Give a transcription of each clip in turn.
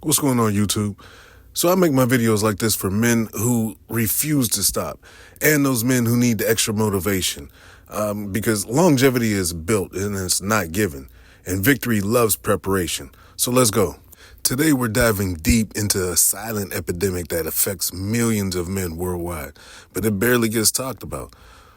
What's going on, YouTube? So I make my videos like this for men who refuse to stop and those men who need the extra motivation because longevity is built and it's not given, and victory loves preparation. So let's go. Today we're diving deep into a silent epidemic that affects millions of men worldwide, but it barely gets talked about.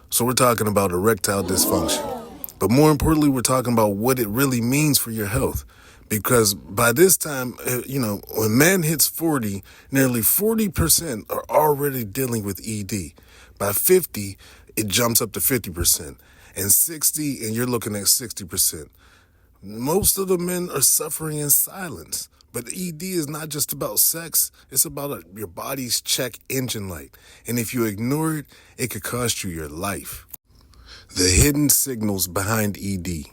So we're talking about erectile dysfunction. But more importantly, we're talking about what it really means for your health. Because by this time, when man hits 40, nearly 40% are already dealing with ED. By 50, it jumps up to 50%. And 60, and you're looking at 60%. Most of the men are suffering in silence. But ED is not just about sex. It's about your body's check engine light. And if you ignore it, it could cost you your life. The hidden signals behind ED.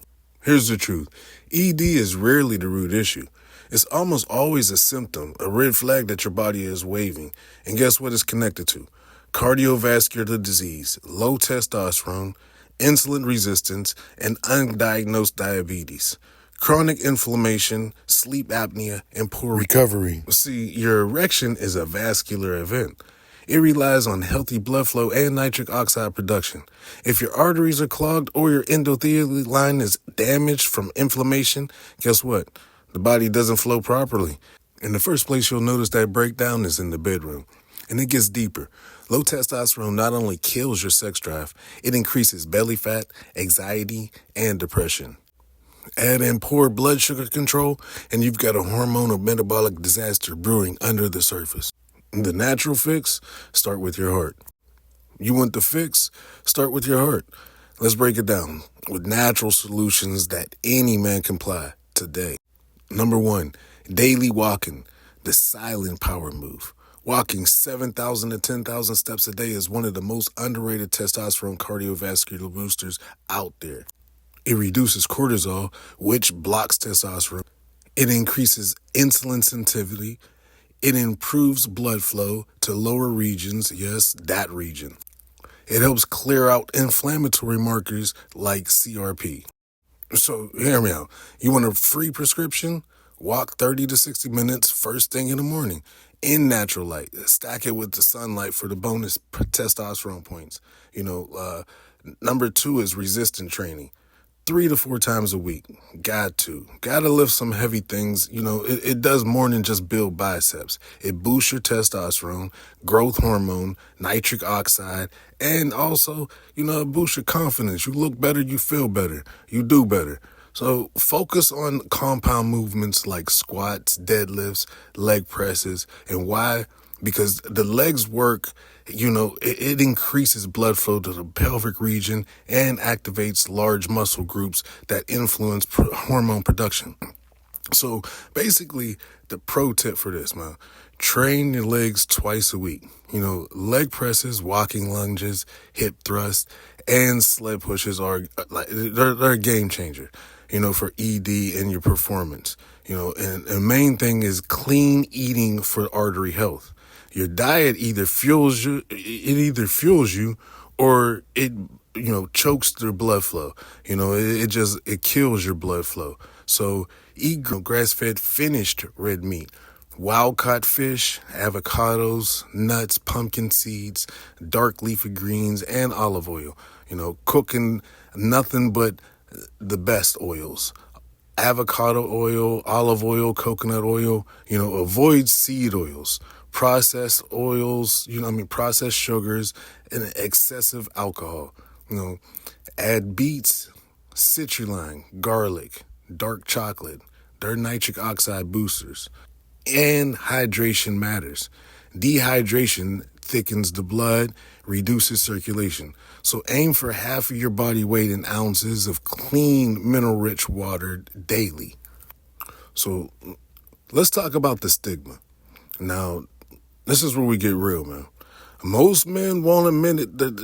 Here's the truth. ED is rarely the root issue. It's almost always a symptom, a red flag that your body is waving. And guess what it's connected to? Cardiovascular disease, low testosterone, insulin resistance, and undiagnosed diabetes. Chronic inflammation, sleep apnea, and poor recovery. See, your erection is a vascular event. It relies on healthy blood flow and nitric oxide production. If your arteries are clogged or your endothelial line is damaged from inflammation, guess what? The body doesn't flow properly. In the first place, you'll notice that breakdown is in the bedroom. And it gets deeper. Low testosterone not only kills your sex drive, it increases belly fat, anxiety, and depression. Add in poor blood sugar control, and you've got a hormonal metabolic disaster brewing under the surface. The natural fix, start with your heart. You want the fix? Start with your heart. Let's break it down with natural solutions that any man can apply today. Number 1, daily walking, the silent power move. Walking 7,000 to 10,000 steps a day is one of the most underrated testosterone cardiovascular boosters out there. It reduces cortisol, which blocks testosterone. It increases insulin sensitivity. It improves blood flow to lower regions, yes, that region. It helps clear out inflammatory markers like CRP. So hear me out. You want a free prescription? Walk 30 to 60 minutes first thing in the morning in natural light. Stack it with the sunlight for the bonus testosterone points. Number 2 is resistance training. 3 to 4 times a week. Gotta lift some heavy things. It does more than just build biceps. It boosts your testosterone, growth hormone, nitric oxide, and also, it boosts your confidence. You look better, you feel better, you do better. So focus on compound movements like squats, deadlifts, leg presses. And why? Because the legs work, it increases blood flow to the pelvic region and activates large muscle groups that influence hormone production. So basically, the pro tip for this, man, train your legs twice a week. Leg presses, walking lunges, hip thrusts, and sled pushes are they're a game changer, for ED and your performance. And the main thing is clean eating for artery health. Your diet either fuels you, or it, chokes through blood flow. It kills your blood flow. So eat grass-fed finished red meat, wild-caught fish, avocados, nuts, pumpkin seeds, dark leafy greens, and olive oil. Cooking nothing but the best oils. Avocado oil, olive oil, coconut oil. Avoid seed oils. Processed oils, processed sugars, and excessive alcohol. Add beets, citrulline, garlic, dark chocolate. They're nitric oxide boosters. And hydration matters. Dehydration thickens the blood, reduces circulation. So aim for half of your body weight in ounces of clean, mineral-rich water daily. So let's talk about the stigma. Now, this is where we get real, man. Most men won't admit it that,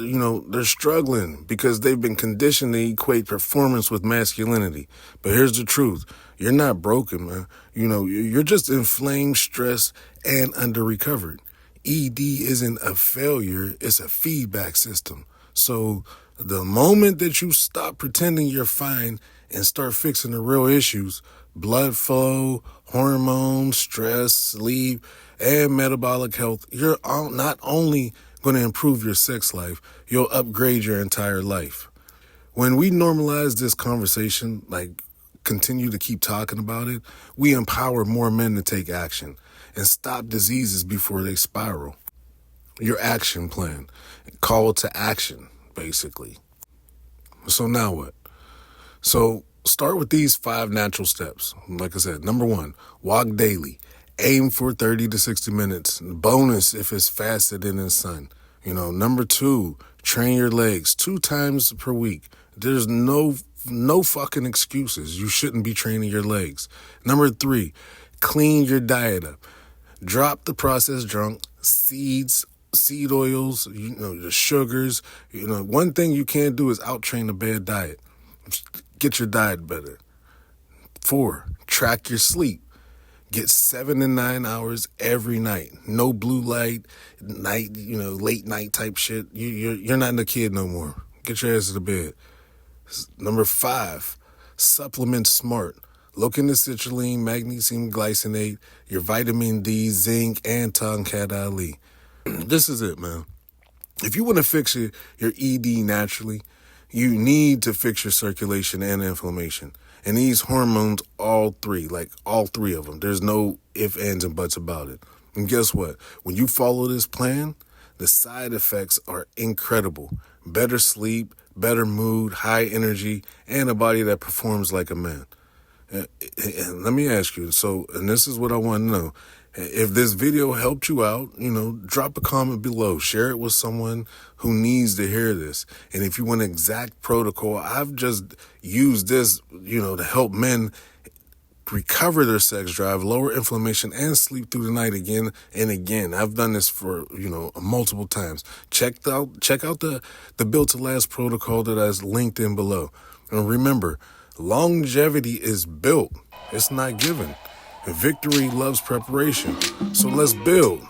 they're struggling because they've been conditioned to equate performance with masculinity. But here's the truth. You're not broken, man. You're just inflamed, stressed, and under-recovered. ED isn't a failure. It's a feedback system. So the moment that you stop pretending you're fine and start fixing the real issues, blood flow, hormones, stress, sleep, and metabolic health, you're not only going to improve your sex life, you'll upgrade your entire life. When we normalize this conversation, like continue to keep talking about it, we empower more men to take action and stop diseases before they spiral. Your action plan, call to action, basically. So now what? So start with these 5 natural steps. Like I said, number 1, walk daily. Aim for 30 to 60 minutes. Bonus if it's faster than the sun. Number 2, train your legs 2 times per week. There's no fucking excuses. You shouldn't be training your legs. Number 3, clean your diet up. Drop the processed junk, seeds, seed oils, the sugars. One thing you can't do is out-train a bad diet. Get your diet better. 4, track your sleep. Get 7 to 9 hours every night. No blue light, late night type shit. You're not a kid no more. Get your ass to the bed. Number 5, supplement smart. Look into citrulline, magnesium glycinate, your vitamin D, zinc, and Tongkat Ali. This is it, man. If you want to fix your ED naturally, you need to fix your circulation and inflammation. And these hormones, all three of them. There's no ifs, ands, and buts about it. And guess what? When you follow this plan, the side effects are incredible. Better sleep, better mood, high energy, and a body that performs like a man. And let me ask you, and this is what I want to know. If this video helped you out, drop a comment below. Share it with someone who needs to hear this. And if you want an exact protocol, I've just used this, to help men recover their sex drive, lower inflammation, and sleep through the night again and again. I've done this for, multiple times. Check out the Built to Last protocol that I linked in below. And remember, longevity is built. It's not given. And victory loves preparation. So let's build.